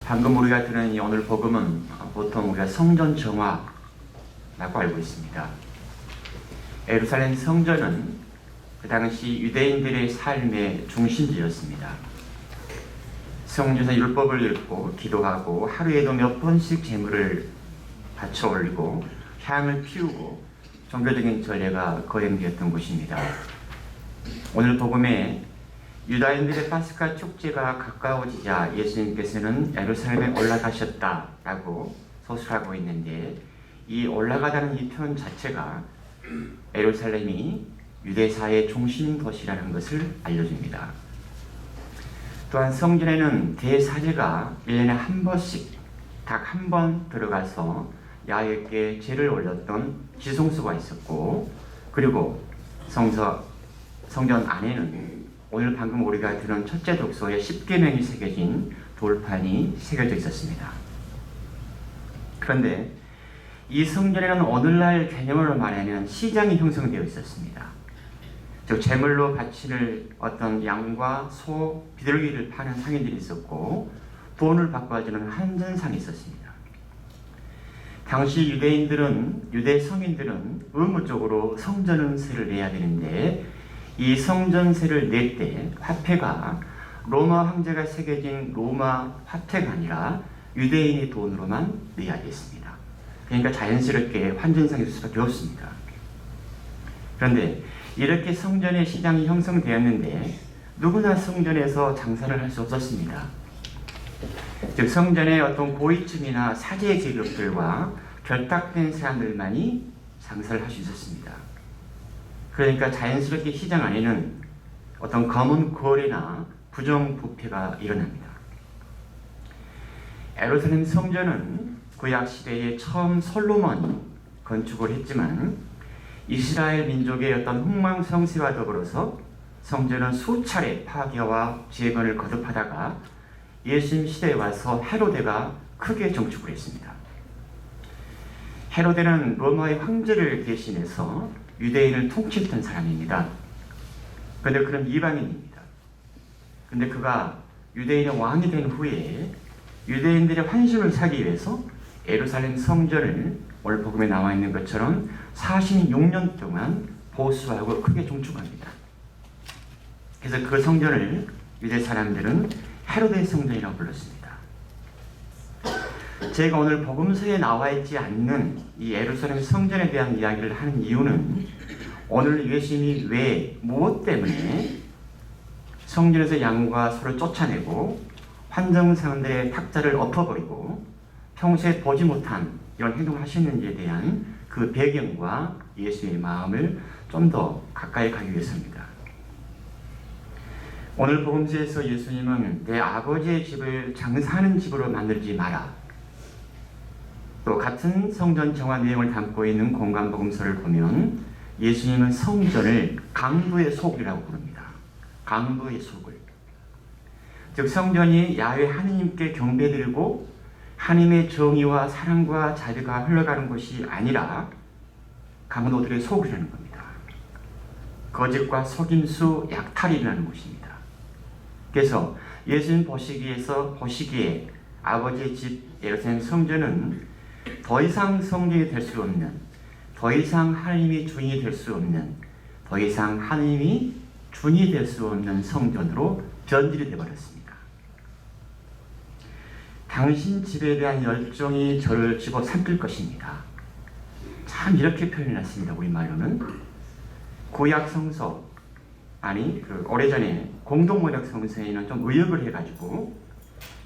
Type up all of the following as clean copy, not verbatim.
방금 우리가 들은 이 오늘 복음은 보통 우리가 성전 정화라고 알고 있습니다. 예루살렘 성전은 그 당시 유대인들의 삶의 중심지였습니다. 성전에서 율법을 읽고 기도하고 하루에도 몇 번씩 제물을 바쳐 올리고 향을 피우고 종교적인 전례가 거행되었던 곳입니다. 오늘 복음에 유다인들의 파스카 축제가 가까워지자 예수님께서는 예루살렘에 올라가셨다라고 서술하고 있는데, 이 올라가다는 이 표현 자체가 예루살렘이 유대사의 중심 도시라는 것을 알려줍니다. 또한 성전에는 대사제가 1년에 한 번씩 딱 한 번 들어가서 야훼께 제를 올렸던 지성소가 있었고, 그리고 성전 안에는 오늘 방금 우리가 들은 첫째 독서에 10계명이 새겨진 돌판이 새겨져 있었습니다. 그런데 이 성전에는 오늘날 개념으로 말하면 시장이 형성되어 있었습니다. 즉 제물로 바치는 어떤 양과 소, 비둘기를 파는 상인들이 있었고, 돈을 바꿔주는 한전상이 있었습니다. 당시 유대 성인들은 의무적으로 성전세를 내야 되는데, 이 성전세를 낼 때 화폐가 로마 황제가 새겨진 로마 화폐가 아니라 유대인의 돈으로만 내야 됐습니다. 그러니까 자연스럽게 환전상이 될 수밖에 없습니다. 그런데 이렇게 성전의 시장이 형성되었는데 누구나 성전에서 장사를 할 수 없었습니다. 즉 성전의 어떤 고위층이나 사제 계급들과 결탁된 사람들만이 장사를 할 수 있었습니다. 그러니까 자연스럽게 시장 안에는 어떤 검은 거래나 부정부패가 일어납니다. 예루살렘 성전은 구약 시대에 처음 솔로몬이 건축을 했지만 이스라엘 민족의 어떤 흥망성쇠와 더불어서 성전은 수차례 파괴와 재건을 거듭하다가 예수님 시대에 와서 헤로데가 크게 정축을 했습니다. 헤로데는 로마의 황제를 대신해서 유대인을 통치했던 사람입니다. 그런데 그는 이방인입니다. 그런데 그가 유대인의 왕이 된 후에 유대인들의 환심을 사기 위해서 예루살렘 성전을 오늘 복음에 나와 있는 것처럼 46년 동안 보수하고 크게 종축합니다. 그래서 그 성전을 유대 사람들은 헤로데 성전이라고 불렀습니다. 제가 오늘 복음서에 나와 있지 않는 이 예루살렘 성전에 대한 이야기를 하는 이유는 오늘 예수님이 무엇 때문에 성전에서 양과 소를 쫓아내고 환정상들의 탁자를 엎어버리고 평소에 보지 못한 이런 행동을 하셨는지에 대한 그 배경과 예수님의 마음을 좀 더 가까이 가기 위해서입니다. 오늘 복음서에서 예수님은 내 아버지의 집을 장사하는 집으로 만들지 마라. 또 같은 성전 정화 내용을 담고 있는 공간 복음서를 보면 예수님은 성전을 강도의 속이라고 부릅니다. 강도의 속을. 즉 성전이 야훼 하느님께 경배드리고 하나님의 정의와 사랑과 자비가 흘러가는 곳이 아니라 강도들의 속이라는 겁니다. 거짓과 속임수, 약탈이라는 곳입니다. 그래서 예수님 보시기에 아버지의 집 예루살렘 성전은 더 이상 성전이 될 수 없는, 더 이상 하나님이 주인이 될 수 없는, 더 이상 하나님이 주인이 될 수 없는 성전으로 변질이 되어버렸습니다. 당신 집에 대한 열정이 저를 집어삼킬 것입니다. 참 이렇게 표현해놨습니다. 우리말로는 구약 성서, 오래전에 공동번역 성서에는 좀 의역을 해가지고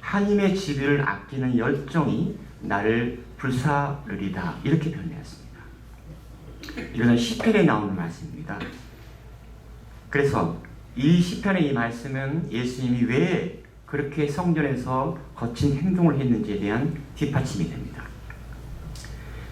하나님의 집을 아끼는 열정이 나를 불사르리다 이렇게 표현했습니다. 이것은 시편에 나오는 말씀입니다. 그래서 이 시편의 이 말씀은 예수님이 왜 그렇게 성전에서 거친 행동을 했는지에 대한 뒷받침이 됩니다.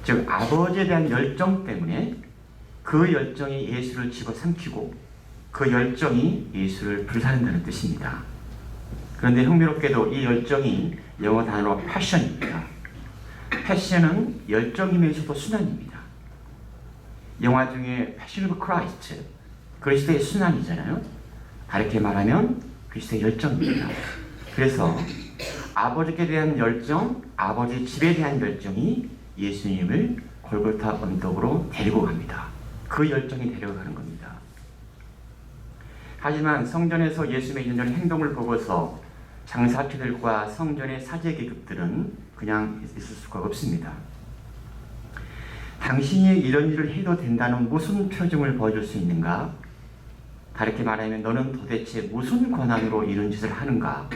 즉 아버지에 대한 열정 때문에 그 열정이 예수를 집어삼키고 그 열정이 예수를 불사른다는 뜻입니다. 그런데 흥미롭게도 이 열정이 영어 단어로 패션입니다. 패션은 열정이면서도 순환입니다. 영화 중에 패션 오브 크라이스트, 그리스도의 순환이잖아요. 다르게 말하면 그리스도의 열정입니다. 그래서 아버지께 대한 열정, 아버지 집에 대한 열정이 예수님을 골고타 언덕으로 데리고 갑니다. 그 열정이 데려가는 겁니다. 하지만 성전에서 예수님의 이런저런 행동을 보고서 장사치들과 성전의 사제계급들은 그냥 있을 수가 없습니다. 당신이 이런 일을 해도 된다는 무슨 표정을 보여줄 수 있는가? 다르게 말하면 너는 도대체 무슨 권한으로 이런 짓을 하는가?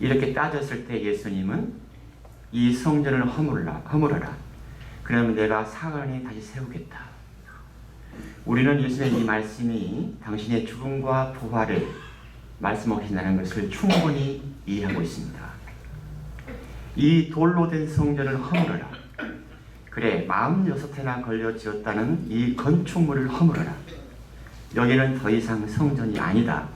이렇게 따졌을 때 예수님은 이 성전을 허물어라. 그러면 내가 사흘 다시 세우겠다. 우리는 예수님의 이 말씀이 당신의 죽음과 부활을 말씀하신다는 것을 충분히 이해하고 있습니다. 이 돌로 된 성전을 허물어라. 그래, 46회나 걸려 지었다는 이 건축물을 허물어라. 여기는 더 이상 성전이 아니다.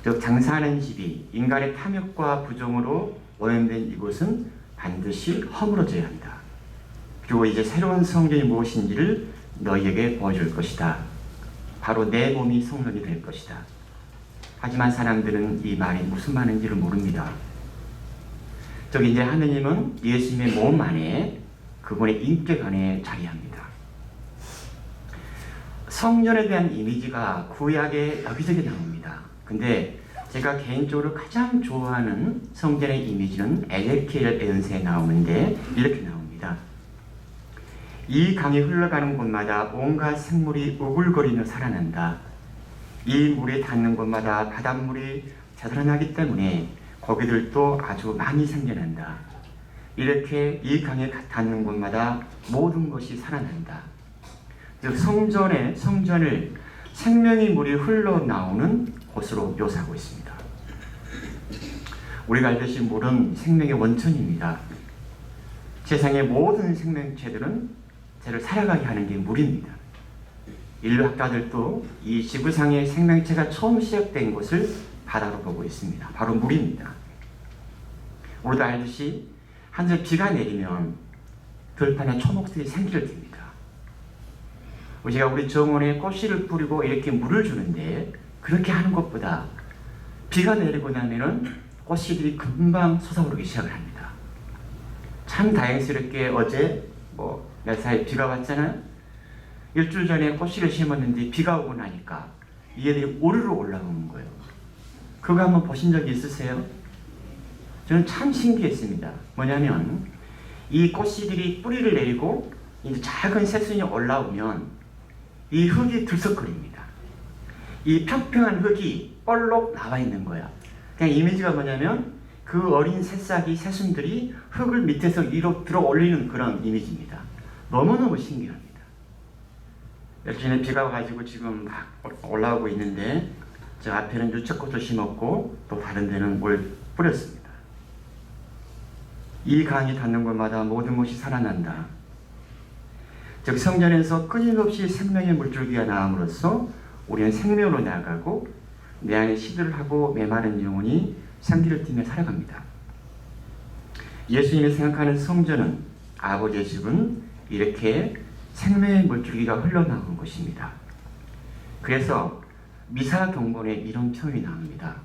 즉 장사하는 집이 인간의 탐욕과 부정으로 오염된 이곳은 반드시 허물어져야 한다. 그리고 이제 새로운 성전이 무엇인지를 너희에게 보여줄 것이다. 바로 내 몸이 성전이 될 것이다. 하지만 사람들은 이 말이 무슨 말인지를 모릅니다. 즉 이제 하느님은 예수님의 몸 안에 그분의 인격 안에 자리합니다. 성전에 대한 이미지가 구약에 여기저기 나옵니다. 근데 제가 개인적으로 가장 좋아하는 성전의 이미지는 에제키엘 예언서에 나오는데 이렇게 나옵니다. 이 강이 흘러가는 곳마다 온갖 생물이 우글거리며 살아난다. 이 물이 닿는 곳마다 바닷물이 자라나기 때문에 고기들도 아주 많이 생겨난다. 이렇게 이 강에 닿는 곳마다 모든 것이 살아난다. 즉 성전을 생명의 물이 흘러나오는 곳으로 묘사하고 있습니다. 우리가 알듯이 물은 생명의 원천입니다. 세상의 모든 생명체들은 쟤를 살아가게 하는 게 물입니다. 인류학자들도 이 지구상의 생명체가 처음 시작된 곳을 바다로 보고 있습니다. 바로 물입니다. 우리도 알듯이 한절 비가 내리면 들판에 초목들이 생기를 띱니다. 우리가 우리 정원에 꽃씨를 뿌리고 이렇게 물을 주는데 그렇게 하는 것보다 비가 내리고 나면은 꽃씨들이 금방 솟아오르기 시작을 합니다. 참 다행스럽게 어제 몇 사이 비가 왔잖아요. 일주일 전에 꽃씨를 심었는데 비가 오고 나니까 이 애들이 우르르 올라오는 거예요. 그거 한번 보신 적이 있으세요? 저는 참 신기했습니다. 뭐냐면 이 꽃씨들이 뿌리를 내리고 이제 작은 새순이 올라오면 이 흙이 들썩거립니다. 이 평평한 흙이 볼록 나와 있는 거야. 그냥 이미지가 뭐냐면 그 어린 새싹이 새순들이 흙을 밑에서 위로 들어 올리는 그런 이미지입니다. 너무너무 신기합니다. 며칠 전에 비가 와가지고 지금 막 올라오고 있는데 저 앞에는 유채꽃을 심었고 또 다른 데는 뭘 뿌렸습니다. 이 강이 닿는 곳마다 모든 것이 살아난다. 즉 성전에서 끊임없이 생명의 물줄기가 나옴으로써 우리는 생명으로 나아가고 내 안에 시들을 하고 메마른 영혼이 생기를 띠며 살아갑니다. 예수님이 생각하는 성전은 아버지의 집은 이렇게 생명의 물줄기가 흘러나오는 것입니다. 그래서 미사 경본에 이런 표현이 나옵니다.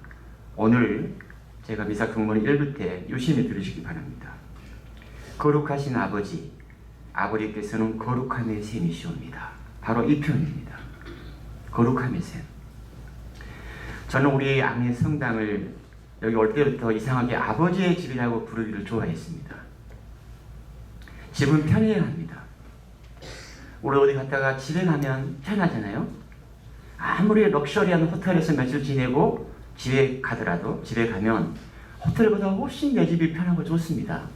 오늘 제가 미사 경본을 읽을 때 유심히 들으시기 바랍니다. 거룩하신 아버지, 아버지께서는 거룩함의 셈이시옵니다. 바로 이 표현입니다. 거룩함의 셈. 저는 우리 악내 성당을 여기 올 때부터 이상하게 아버지의 집이라고 부르기를 좋아했습니다. 집은 편해야 합니다. 우리 어디 갔다가 집에 가면 편하잖아요. 아무리 럭셔리한 호텔에서 며칠 지내고 집에 가더라도 집에 가면 호텔보다 훨씬 내 집이 편하고 좋습니다.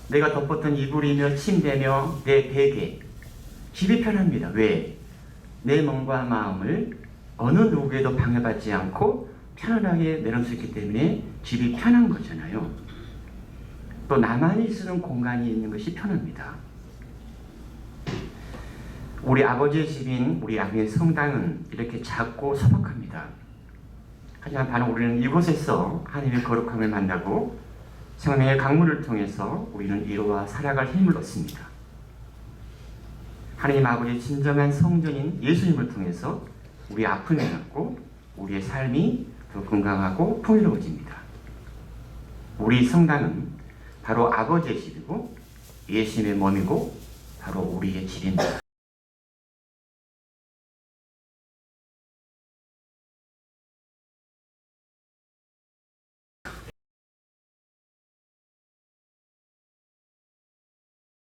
내가 덮었던 이불이며 침대며 내 베개, 집이 편합니다. 왜? 내 몸과 마음을 어느 누구에도 방해받지 않고 편안하게 내놓을 수 있기 때문에 집이 편한 거잖아요. 또 나만이 쓰는 공간이 있는 것이 편합니다. 우리 아버지의 집인 우리 아버지의 성당은 이렇게 작고 소박합니다. 하지만 바로 우리는 이곳에서 하나님의 거룩함을 만나고 생명의 강물을 통해서 우리는 위로와 살아갈 힘을 얻습니다. 하나님 아버지의 진정한 성전인 예수님을 통해서 우리의 아픔이 낫고 우리의 삶이 더 건강하고 풍요로워집니다. 우리 성당은 바로 아버지의 집이고 예수님의 몸이고 바로 우리의 집입니다.